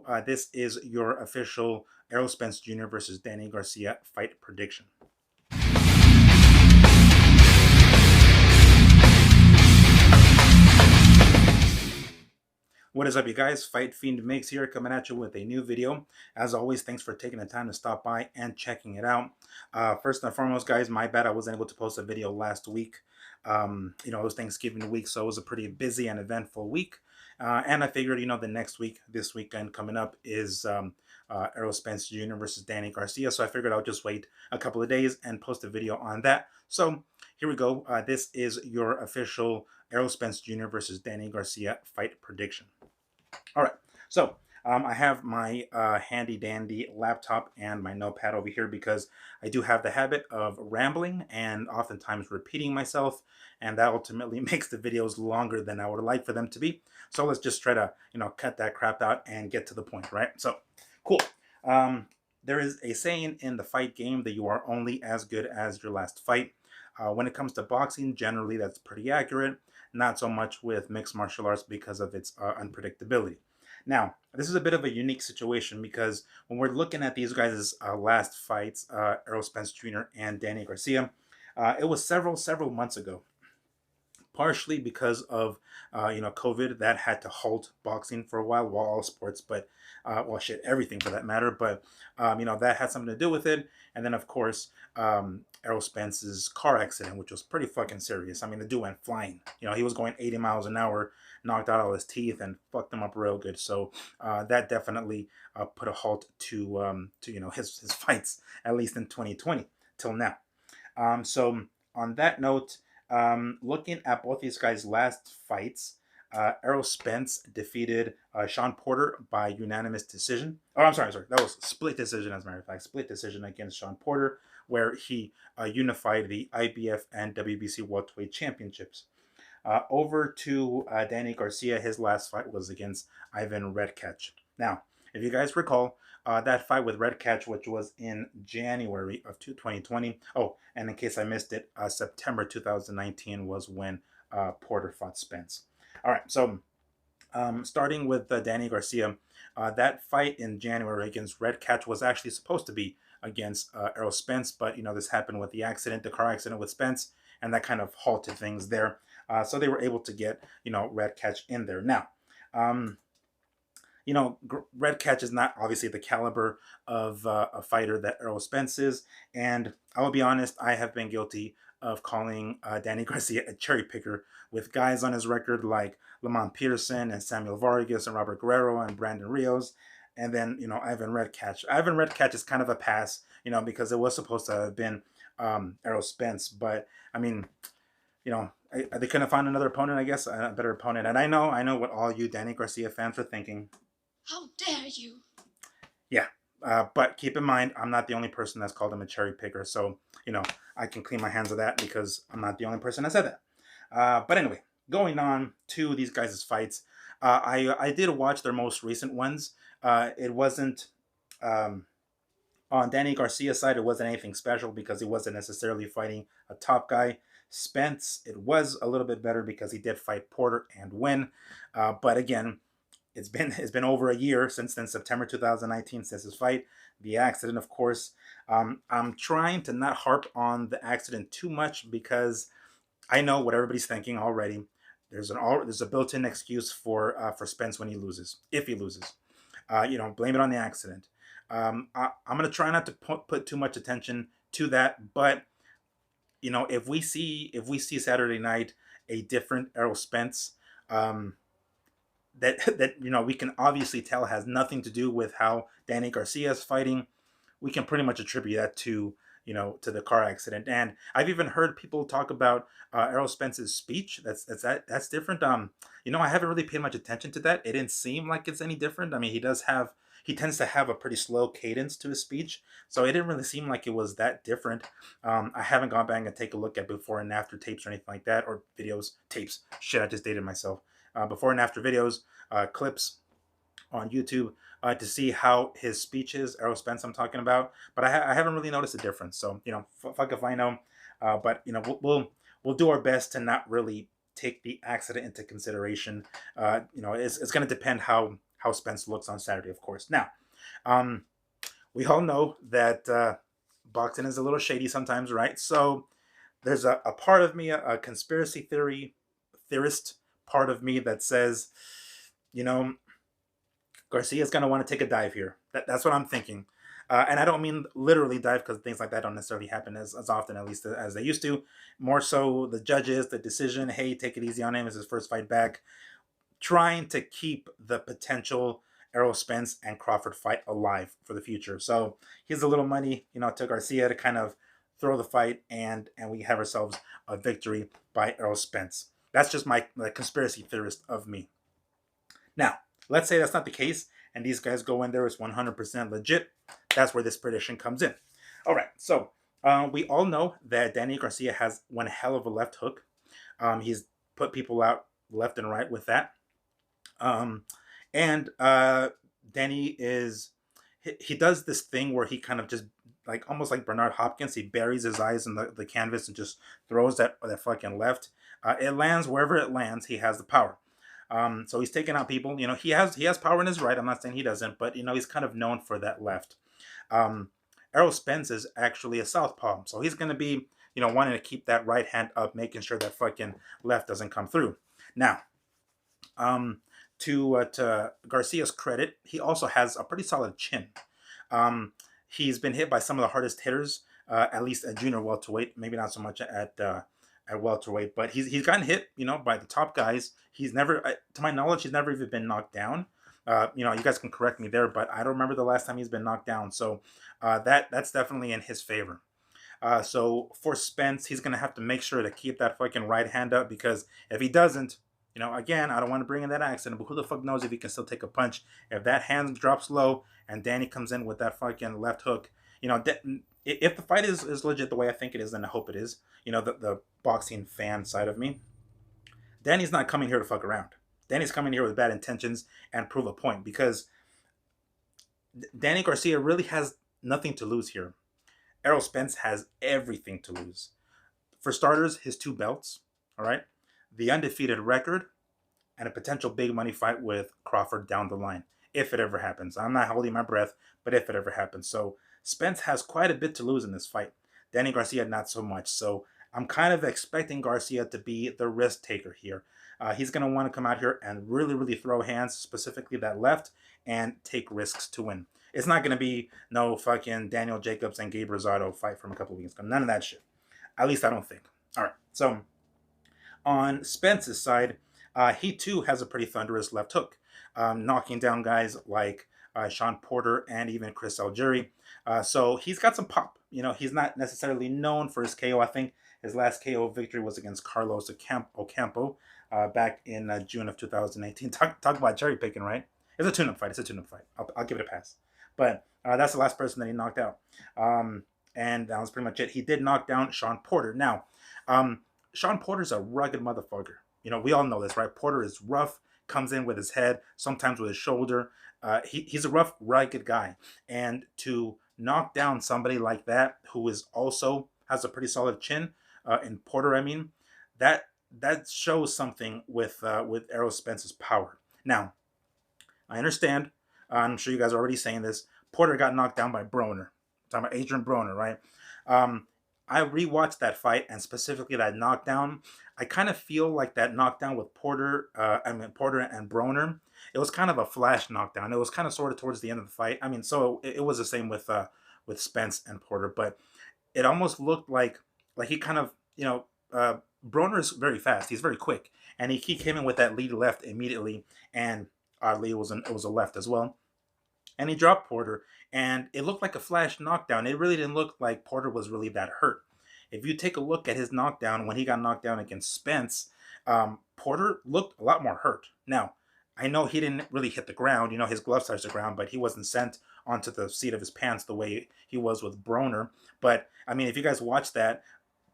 go. This is your official Errol Spence Jr. versus Danny Garcia fight prediction. What is up, you guys? Fight Fiend Miggs here, coming at you with a new video. As always, thanks for taking the time to stop by and checking it out. First and foremost, guys, my bad I wasn't able to post a video last week. It was Thanksgiving week, so it was a pretty busy and eventful week. And I figured, the next week, this weekend coming up is Errol Spence Jr. versus Danny Garcia. So I figured I'll just wait a couple of days and post a video on that. So here we go. This is your official Errol Spence Jr. versus Danny Garcia fight prediction. All right, so I have my handy dandy laptop and my notepad over here because I do have the habit of rambling and oftentimes repeating myself, and that ultimately makes the videos longer than I would like for them to be. So let's just try to, cut that crap out and get to the point, right? So, cool. There is a saying in the fight game that you are only as good as your last fight. When it comes to boxing, generally that's pretty accurate. Not so much with mixed martial arts because of its unpredictability. Now, this is a bit of a unique situation because when we're looking at these guys' last fights, Errol Spence Jr. and Danny Garcia, it was several months ago. Partially because of COVID that had to halt boxing for a while all sports, but everything for that matter. But that had something to do with it. And then of course Errol Spence's car accident, which was pretty fucking serious. I mean, the dude went flying. He was going 80 miles an hour, knocked out all his teeth, and fucked him up real good. So that definitely put a halt to his fights, at least in 2020 till now. So on that note. Looking at both these guys' last fights, Errol Spence defeated Sean Porter by unanimous decision. Oh, I'm sorry. That was split decision, as a matter of fact. Split decision against Sean Porter, where he unified the IBF and WBC welterweight championships. Over to Danny Garcia, his last fight was against Ivan Redkach. Now, if you guys recall, that fight with Redkach, which was in January of 2020. Oh, and in case I missed it, September 2019 was when Porter fought Spence. All right, so starting with Danny Garcia, that fight in January against Redkach was actually supposed to be against Errol Spence, but this happened with the car accident with Spence, and that kind of halted things there. So they were able to get Redkach in there. Now, Redkach is not obviously the caliber of a fighter that Errol Spence is, and I will be honest, I have been guilty of calling Danny Garcia a cherry picker with guys on his record like Lamont Peterson and Samuel Vargas and Robert Guerrero and Brandon Rios, and then Ivan Redkach. Ivan Redkach is kind of a pass, because it was supposed to have been Errol Spence, but I mean, they couldn't find another opponent, I guess, a better opponent. And I know what all you Danny Garcia fans are thinking. How dare you? Yeah, but keep in mind, I'm not the only person that's called him a cherry picker. So, I can clean my hands of that because I'm not the only person that said that. But anyway, going on to these guys' fights, I did watch their most recent ones. It wasn't, on Danny Garcia's side, it wasn't anything special because he wasn't necessarily fighting a top guy. Spence, it was a little bit better because he did fight Porter and win. But again, it's been over a year since then, September 2019, since his fight. The accident, of course. I'm trying to not harp on the accident too much because I know what everybody's thinking already. There's a built-in excuse for Spence when he loses, if he loses. Blame it on the accident. I'm gonna try not to put too much attention to that, but if we see Saturday night a different Errol Spence, that we can obviously tell has nothing to do with how Danny Garcia is fighting, we can pretty much attribute that to the car accident. And I've even heard people talk about Errol Spence's speech. That's different. I haven't really paid much attention to that. It didn't seem like it's any different. I mean, he tends to have a pretty slow cadence to his speech, so it didn't really seem like it was that different. I haven't gone back and take a look at before and after tapes or anything like that, or videos, tapes. Shit, I just dated myself. Before and after videos, clips on YouTube to see how his speech is. Errol Spence, I'm talking about, but I haven't really noticed a difference. So fuck if I know. But we'll do our best to not really take the accident into consideration. It's going to depend how how Spence looks on Saturday, of course. Now, um, we all know that boxing is a little shady sometimes, right? So there's a part of me, a conspiracy theorist part of me that says, you know, Garcia's going to want to take a dive here. That's what I'm thinking. And I don't mean literally dive because things like that don't necessarily happen as often, at least as they used to. More so the judges, the decision, hey, take it easy on him. It's his first fight back. Trying to keep the potential Errol Spence and Crawford fight alive for the future. So here's a little money, to Garcia to kind of throw the fight, and we have ourselves a victory by Errol Spence. That's just my conspiracy theorist of me. Now, let's say that's not the case, and these guys go in there as 100% legit. That's where this prediction comes in. All right, so we all know that Danny Garcia has one hell of a left hook. He's put people out left and right with that. Um, and Danny he does this thing where he kind of just like almost like Bernard Hopkins. He buries his eyes in the canvas and just throws that fucking left. It lands wherever it lands. He has the power. So he's taking out people. He has power in his right. I'm not saying he doesn't, but he's kind of known for that left. Um, Errol Spence is actually a southpaw, so he's going to be wanting to keep that right hand up, making sure that fucking left doesn't come through. Now, um, to Garcia's credit, he also has a pretty solid chin. He's been hit by some of the hardest hitters, at least at junior welterweight. Maybe not so much at welterweight, but he's gotten hit, by the top guys. He's never, to my knowledge, he's never even been knocked down. You guys can correct me there, but I don't remember the last time he's been knocked down. So that's definitely in his favor. So for Spence, he's gonna have to make sure to keep that fucking right hand up, because if he doesn't, again, I don't want to bring in that accent, but who the fuck knows if he can still take a punch? If that hand drops low and Danny comes in with that fucking left hook, if the fight is legit the way I think it is, and I hope it is, the boxing fan side of me, Danny's not coming here to fuck around. Danny's coming here with bad intentions and prove a point, because Danny Garcia really has nothing to lose here. Errol Spence has everything to lose. For starters, his 2 belts, all right? The undefeated record, and a potential big money fight with Crawford down the line, if it ever happens. I'm not holding my breath, but if it ever happens. So Spence has quite a bit to lose in this fight. Danny Garcia, not so much. So I'm kind of expecting Garcia to be the risk taker here. He's going to want to come out here and really, really throw hands, specifically that left, and take risks to win. It's not going to be no fucking Daniel Jacobs and Gabe Rosado fight from a couple of weeks ago. None of that shit. At least I don't think. All right. So on Spence's side, he too has a pretty thunderous left hook, knocking down guys like Sean Porter and even Chris Algieri. So he's got some pop. He's not necessarily known for his KO. I think his last KO victory was against Carlos Ocampo back in June of 2018. Talk about cherry picking, right? It's a tune-up fight. I'll give it a pass. But that's the last person that he knocked out. And that was pretty much it. He did knock down Sean Porter. Now, Sean Porter's a rugged motherfucker. We all know this, right? Porter is rough, comes in with his head, sometimes with his shoulder. He's a rough, rugged guy. And to knock down somebody like that, who is also has a pretty solid chin, in Porter, I mean, that shows something with Errol Spence's power. Now, I understand. I'm sure you guys are already saying this. Porter got knocked down by Broner. I'm talking about Adrian Broner, right? I rewatched that fight, and specifically that knockdown. I kind of feel like that knockdown with Porter and Broner, it was kind of a flash knockdown. It was kind of sort of towards the end of the fight. I mean, so it was the same with Spence and Porter, but it almost looked like he kind of Broner is very fast. He's very quick, and he came in with that lead left immediately, and oddly it was a left as well, and he dropped Porter, and it looked like a flash knockdown. It really didn't look like Porter was really that hurt. If you take a look at his knockdown when he got knocked down against Spence, Porter looked a lot more hurt. Now, I know he didn't really hit the ground. His gloves touched the ground, but he wasn't sent onto the seat of his pants the way he was with Broner. But, I mean, if you guys watch that,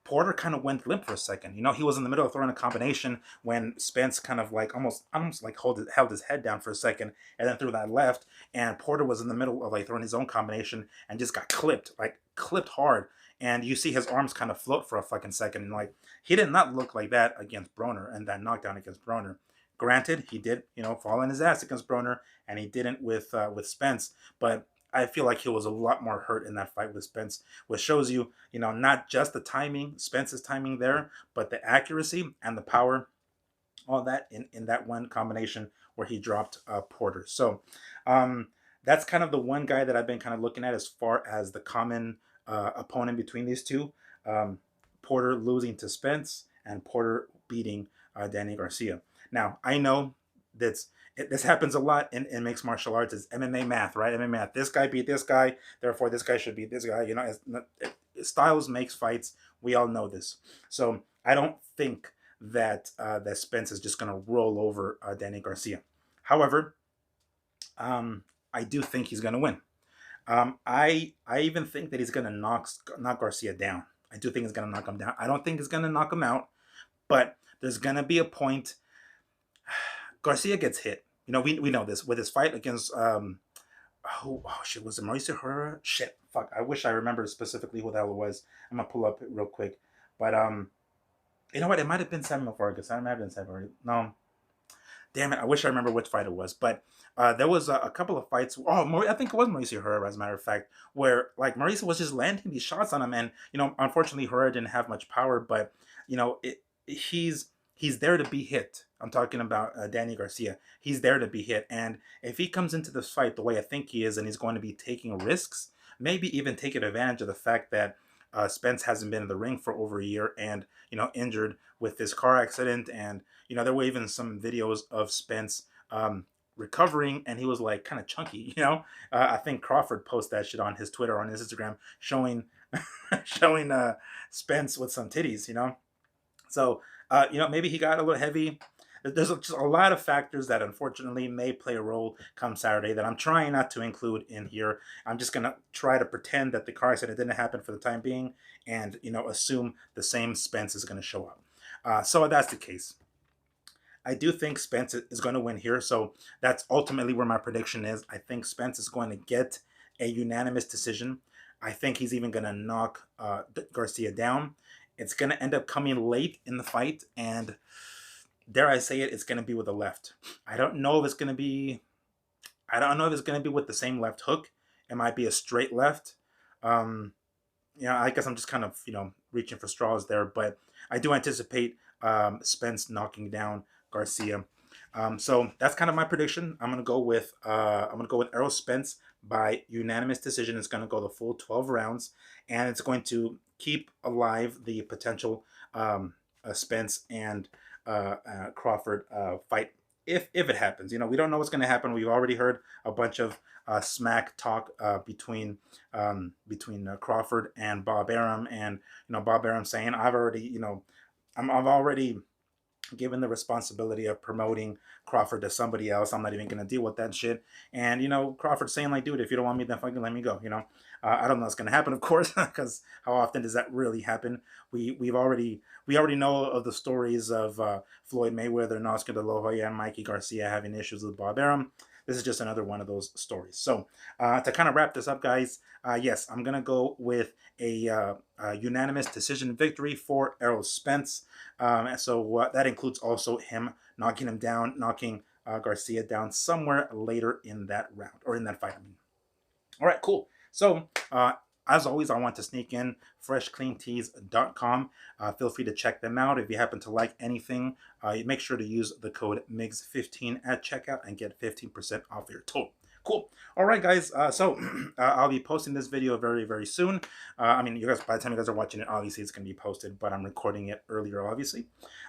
Porter kind of went limp for a second. He was in the middle of throwing a combination when Spence kind of like almost like held his head down for a second and then threw that left. And Porter was in the middle of like throwing his own combination and just got clipped hard. And you see his arms kind of float for a fucking second. And like he did not look like that against Broner and that knockdown against Broner. Granted, he did, fall on his ass against Broner, and he didn't with Spence. But I feel like he was a lot more hurt in that fight with Spence, which shows you, not just the timing, Spence's timing there, but the accuracy and the power, all that in that one combination where he dropped Porter. So um, that's kind of the one guy that I've been kind of looking at as far as the common opponent between these two. Um, Porter losing to Spence and Porter beating Danny Garcia. Now I know that's this happens a lot in mixed martial arts. It's MMA math, right? MMA math. This guy beat this guy, therefore this guy should beat this guy. Styles makes fights. We all know this. So I don't think that Spence is just going to roll over Danny Garcia. However, I do think he's going to win. I even think that he's going to knock Garcia down. I do think he's going to knock him down. I don't think he's going to knock him out, but there's going to be a point. Garcia gets hit. We know this with his fight against oh shit, was it Mauricio Herrera? Shit, fuck. I wish I remember specifically who the hell it was. I'm gonna pull up it real quick, but you know what? It might have been Samuel Vargas. I might have been Samuel. No, damn it. I wish I remember which fight it was. But there was a couple of fights. Oh, I think it was Mauricio Herrera, as a matter of fact, where like Mauricio was just landing these shots on him, and unfortunately Herrera didn't have much power, but he's there to be hit. I'm talking about Danny Garcia. He's there to be hit, and if he comes into this fight the way I think he is, and he's going to be taking risks, maybe even taking advantage of the fact that Spence hasn't been in the ring for over a year and injured with this car accident, and there were even some videos of Spence recovering, and he was like kind of chunky. I think Crawford posted that shit on his Twitter, on his Instagram, showing showing Spence with some titties. So maybe he got a little heavy. There's just a lot of factors that unfortunately may play a role come Saturday that I'm trying not to include in here. I'm just going to try to pretend that the car accident didn't happen for the time being and, assume the same Spence is going to show up. So that's the case. I do think Spence is going to win here. So that's ultimately where my prediction is. I think Spence is going to get a unanimous decision. I think he's even going to knock Garcia down. It's going to end up coming late in the fight, and dare I say it, it's going to be with the left. I don't know if it's going to be with the same left hook. It might be a straight left. I guess I'm just kind of, reaching for straws there, but I do anticipate Spence knocking down Garcia. So that's kind of my prediction. I'm gonna go with Errol Spence by unanimous decision. It's gonna go the full 12 rounds, and it's going to keep alive the potential Spence and Crawford fight if it happens. We don't know what's going to happen. We've already heard a bunch of smack talk between Crawford and Bob Arum, and Bob Arum saying, I've already given the responsibility of promoting Crawford to somebody else. I'm not even going to deal with that shit. And Crawford saying like, dude, if you don't want me, then fucking let me go. I don't know what's going to happen, of course, because how often does that really happen? We already know of the stories of Floyd Mayweather, Oscar De La Hoya, and Mikey Garcia having issues with Bob Arum. This is just another one of those stories. So to kind of wrap this up, guys, yes, I'm going to go with a unanimous decision victory for Errol Spence. So that includes also him knocking Garcia down somewhere later in that round, or in that fight. All right, cool. So as always, I want to sneak in freshcleantees.com. Feel free to check them out. If you happen to like anything, make sure to use the code MIGS15 at checkout and get 15% off your total. Cool. All right, guys. So I'll be posting this video very, very soon. You guys, by the time you guys are watching it, obviously it's going to be posted, but I'm recording it earlier, obviously.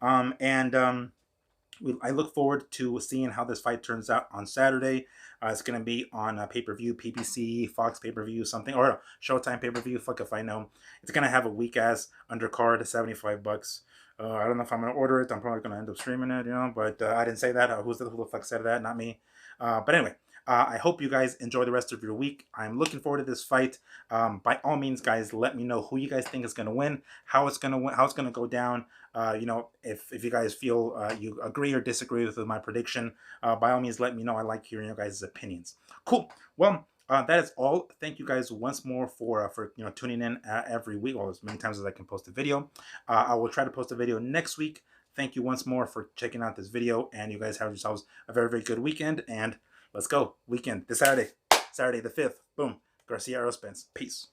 I look forward to seeing how this fight turns out on Saturday. It's going to be on pay-per-view, PPC, Fox pay-per-view, something, or Showtime pay-per-view. Fuck if I know. It's going to have a weak-ass undercard, $75. I don't know if I'm going to order it. I'm probably going to end up streaming it, but I didn't say that. Who the fuck said that? Not me. But anyway, I hope you guys enjoy the rest of your week. I'm looking forward to this fight. By all means, guys, let me know who you guys think is going to win, how it's going to win, how it's going to go down. If you guys feel you agree or disagree with my prediction, by all means, let me know. I like hearing your guys' opinions. Cool. Well, that is all. Thank you guys once more for tuning in every week, or as many times as I can post a video. I will try to post a video next week thank you once more for checking out this video, and you guys have yourselves a very, very good weekend, and let's go. Weekend, this Saturday, Saturday the 5th. Boom. Garcia, Errol Spence. Peace.